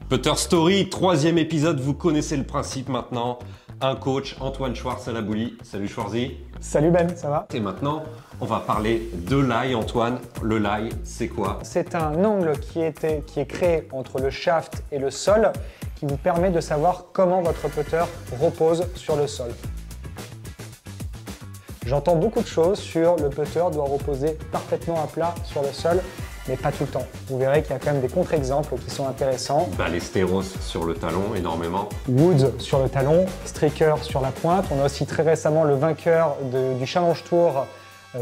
Putter Story, troisième épisode, vous connaissez le principe maintenant. Un coach, Antoine Schwartz à la boulie. Salut Schwarzy. Salut Ben, ça va? Et maintenant, on va parler de l'ail, Antoine. Le l'ail, c'est quoi? C'est un angle qui est créé entre le shaft et le sol qui vous permet de savoir comment votre putter repose sur le sol. J'entends beaucoup de choses sur le putter doit reposer parfaitement à plat sur le sol, mais pas tout le temps. Vous verrez qu'il y a quand même des contre-exemples qui sont intéressants. Ballesteros sur le talon, énormément. Woods sur le talon, Stricker sur la pointe. On a aussi très récemment le vainqueur du Challenge Tour,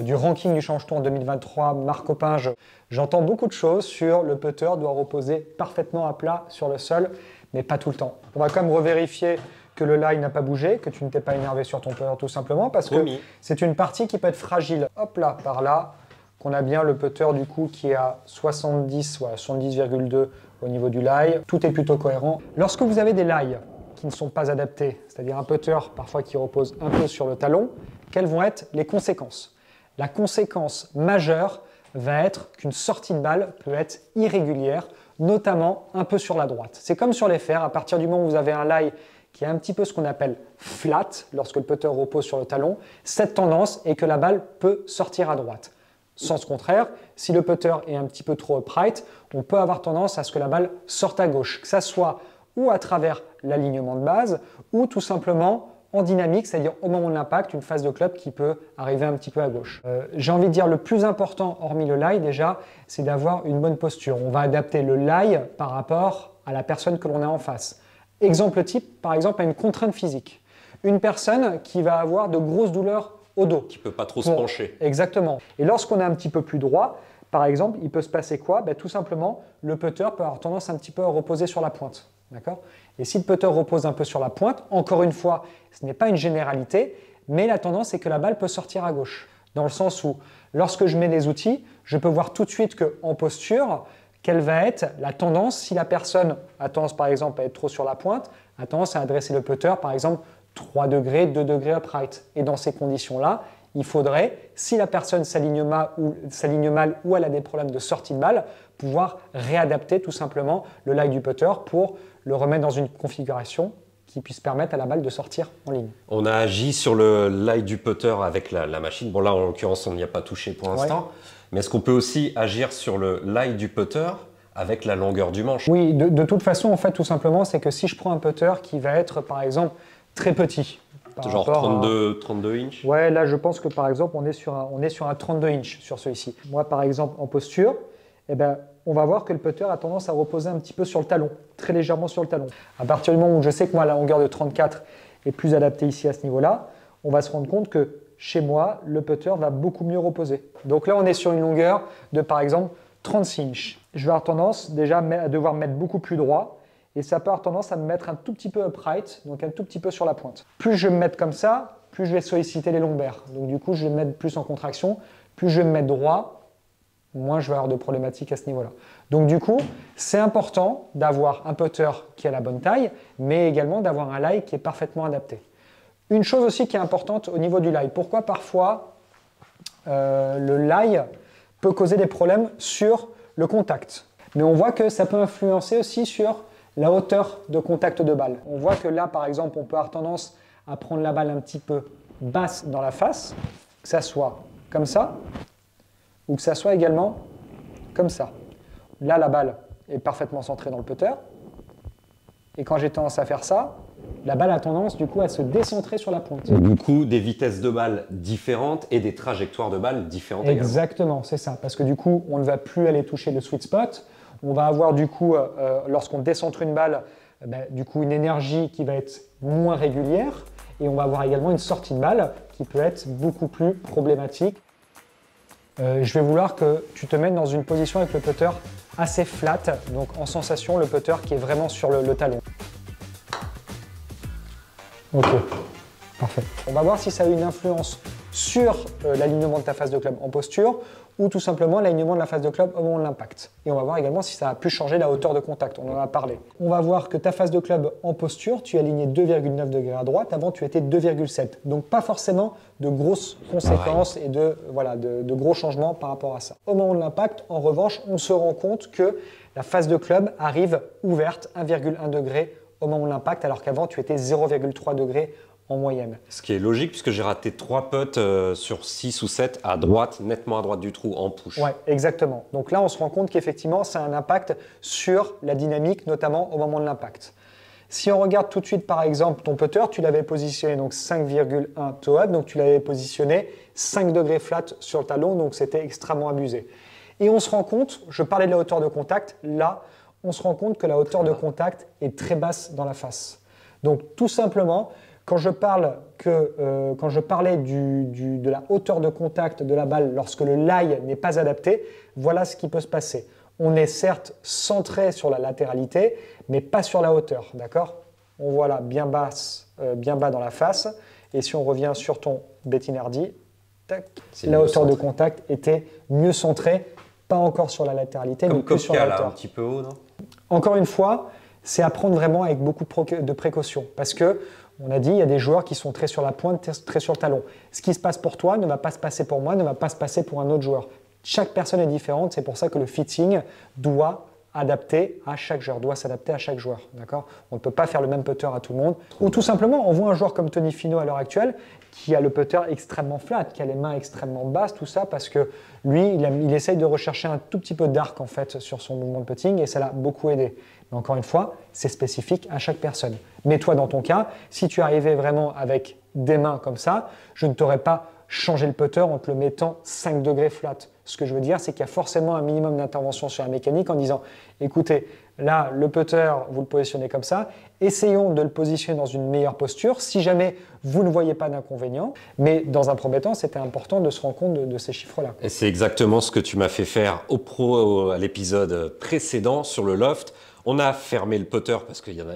du ranking du Challenge Tour en 2023, Marc Opinge. J'entends beaucoup de choses sur le putter doit reposer parfaitement à plat sur le sol, mais pas tout le temps. On va quand même revérifier que le lie n'a pas bougé, que tu ne t'es pas énervé sur ton putter tout simplement, parce que c'est une partie qui peut être fragile. Hop là, par là, qu'on a bien le putter du coup qui est à 70, voilà, 70,2 au niveau du lie. Tout est plutôt cohérent. Lorsque vous avez des lies qui ne sont pas adaptés, c'est-à-dire un putter parfois qui repose un peu sur le talon, quelles vont être les conséquences? La conséquence majeure va être qu'une sortie de balle peut être irrégulière, notamment un peu sur la droite. C'est comme sur les fers, à partir du moment où vous avez un lie qui est un petit peu ce qu'on appelle flat, lorsque le putter repose sur le talon, cette tendance est que la balle peut sortir à droite. Sens contraire, si le putter est un petit peu trop upright, on peut avoir tendance à ce que la balle sorte à gauche, que ça soit ou à travers l'alignement de base, ou tout simplement en dynamique, c'est-à-dire au moment de l'impact, une phase de club qui peut arriver un petit peu à gauche. J'ai envie de dire le plus important, hormis le lie déjà, c'est d'avoir une bonne posture. On va adapter le lie par rapport à la personne que l'on a en face. Exemple type, par exemple, à une contrainte physique. Une personne qui va avoir de grosses douleurs au dos. Qui ne peut pas trop se pencher. Exactement. Et lorsqu'on est un petit peu plus droit, par exemple, il peut se passer quoi? Tout simplement, le putter peut avoir tendance un petit peu à reposer sur la pointe. D'accord? Et si le putter repose un peu sur la pointe, encore une fois, ce n'est pas une généralité, mais la tendance est que la balle peut sortir à gauche. Dans le sens où, lorsque je mets des outils, je peux voir tout de suite qu'en posture, quelle va être la tendance si la personne a tendance par exemple à être trop sur la pointe, a tendance à adresser le putter par exemple 3 degrés, 2 degrés upright. Et dans ces conditions-là, il faudrait, si la personne s'aligne mal ou elle a des problèmes de sortie de balle, pouvoir réadapter tout simplement le lie du putter pour le remettre dans une configuration qui puisse permettre à la balle de sortir en ligne. On a agi sur le lie du putter avec la machine. Bon là, en l'occurrence, on n'y a pas touché pour l'instant. Ouais. Mais est-ce qu'on peut aussi agir sur le lie du putter avec la longueur du manche? Oui, de toute façon, en fait, tout simplement, c'est que si je prends un putter qui va être, par exemple, très petit. Genre 32 inches? Ouais, là, je pense que, par exemple, on est sur un 32 inches sur celui-ci. Moi, par exemple, en posture, eh ben, on va voir que le putter a tendance à reposer un petit peu sur le talon, très légèrement sur le talon. À partir du moment où je sais que moi, la longueur de 34 est plus adaptée ici à ce niveau-là, on va se rendre compte que chez moi, le putter va beaucoup mieux reposer. Donc là, on est sur une longueur de, par exemple, 36 inches. Je vais avoir tendance déjà à devoir me mettre beaucoup plus droit et ça peut avoir tendance à me mettre un tout petit peu upright, donc un tout petit peu sur la pointe. Plus je vais me mettre comme ça, plus je vais solliciter les lombaires. Donc du coup, je vais me mettre plus en contraction. Plus je vais me mettre droit, moins je vais avoir de problématiques à ce niveau-là. Donc du coup, c'est important d'avoir un putter qui a la bonne taille, mais également d'avoir un lie qui est parfaitement adapté. Une chose aussi qui est importante au niveau du lie, pourquoi parfois le lie peut causer des problèmes sur le contact. Mais on voit que ça peut influencer aussi sur la hauteur de contact de balle. On voit que là, par exemple, on peut avoir tendance à prendre la balle un petit peu basse dans la face, que ça soit comme ça, ou que ça soit également comme ça. Là, la balle est parfaitement centrée dans le putter. Et quand j'ai tendance à faire ça, la balle a tendance du coup à se décentrer sur la pointe. Du coup, des vitesses de balle différentes et des trajectoires de balle différentes. Exactement, c'est ça. Parce que du coup, on ne va plus aller toucher le sweet spot. On va avoir du coup, lorsqu'on décentre une balle, du coup une énergie qui va être moins régulière. Et on va avoir également une sortie de balle qui peut être beaucoup plus problématique. Je vais vouloir que tu te mettes dans une position avec le putter assez flat. Donc en sensation, le putter qui est vraiment sur le talon. Ok, parfait. On va voir si ça a une influence sur l'alignement de ta face de club en posture ou tout simplement l'alignement de la face de club au moment de l'impact. Et on va voir également si ça a pu changer la hauteur de contact, on en a parlé. On va voir que ta face de club en posture, tu es aligné 2,9 degrés à droite, avant tu étais 2,7. Donc pas forcément de grosses conséquences et de gros changements par rapport à ça. Au moment de l'impact, en revanche, on se rend compte que la face de club arrive ouverte 1,1 degré au moment de l'impact, alors qu'avant tu étais 0,3 degré en moyenne. Ce qui est logique puisque j'ai raté 3 putts sur 6 ou 7 à droite, nettement à droite du trou en push. Ouais, exactement. Donc là, on se rend compte qu'effectivement, ça a un impact sur la dynamique, notamment au moment de l'impact. Si on regarde tout de suite, par exemple, ton putter, tu l'avais positionné donc 5,1 toe-up, donc tu l'avais positionné 5 degrés flat sur le talon, donc c'était extrêmement abusé. Et on se rend compte, je parlais de la hauteur de contact, là, on se rend compte que la hauteur de contact est très basse dans la face. Donc tout simplement, quand je parlais de la hauteur de contact de la balle lorsque le lie n'est pas adapté, voilà ce qui peut se passer. On est certes centré sur la latéralité, mais pas sur la hauteur, d'accord? On voit là bien bas dans la face. Et si on revient sur ton Bettinardi, la hauteur de contact était mieux centrée, pas encore sur la latéralité, mais plus sur la hauteur. Un petit peu haut, non? Encore une fois, c'est à prendre vraiment avec beaucoup de précaution, parce que on a dit, il y a des joueurs qui sont très sur la pointe, très sur le talon. Ce qui se passe pour toi ne va pas se passer pour moi, ne va pas se passer pour un autre joueur. Chaque personne est différente, c'est pour ça que le fitting doit adapter à chaque joueur, doit s'adapter à chaque joueur. D'accord ? On ne peut pas faire le même putter à tout le monde. Ou tout simplement, on voit un joueur comme Tony Finau à l'heure actuelle qui a le putter extrêmement flat, qui a les mains extrêmement basses, tout ça parce que lui, il essaye de rechercher un tout petit peu d'arc en fait sur son mouvement de putting et ça l'a beaucoup aidé. Mais encore une fois, c'est spécifique à chaque personne. Mais toi, dans ton cas, si tu arrivais vraiment avec des mains comme ça, je ne t'aurais pas changé le putter en te le mettant 5 degrés flat. Ce que je veux dire, c'est qu'il y a forcément un minimum d'intervention sur la mécanique en disant « Écoutez, là, le putter, vous le positionnez comme ça. Essayons de le positionner dans une meilleure posture si jamais vous ne voyez pas d'inconvénient. » Mais dans un premier temps, c'était important de se rendre compte de ces chiffres-là. Et c'est exactement ce que tu m'as fait faire à l'épisode précédent sur le loft. On a fermé le putter parce qu'il y en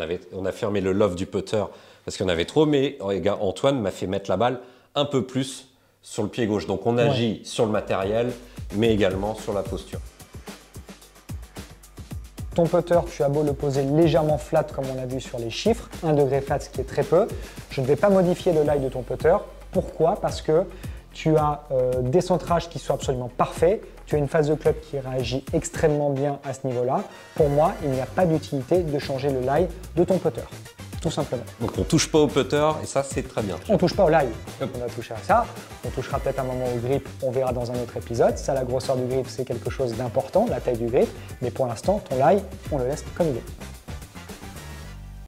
avait. On a fermé le loft du putter parce qu'il y en avait trop. Mais Antoine m'a fait mettre la balle un peu plus sur le pied gauche. Donc on agit sur le matériel, mais également sur la posture. Ton putter, tu as beau le poser légèrement flat comme on a vu sur les chiffres, 1 degré flat, ce qui est très peu. Je ne vais pas modifier le lie de ton putter. Pourquoi? Parce que tu as des centrages qui sont absolument parfaits. Tu as une phase de club qui réagit extrêmement bien à ce niveau-là. Pour moi, il n'y a pas d'utilité de changer le lie de ton putter. Tout simplement. Donc on ne touche pas au putter et ça c'est très bien. On ne touche pas au lie. On va toucher à ça. On touchera peut-être un moment au grip, on verra dans un autre épisode. Ça, la grosseur du grip, c'est quelque chose d'important, la taille du grip. Mais pour l'instant, ton lie, on le laisse comme il est.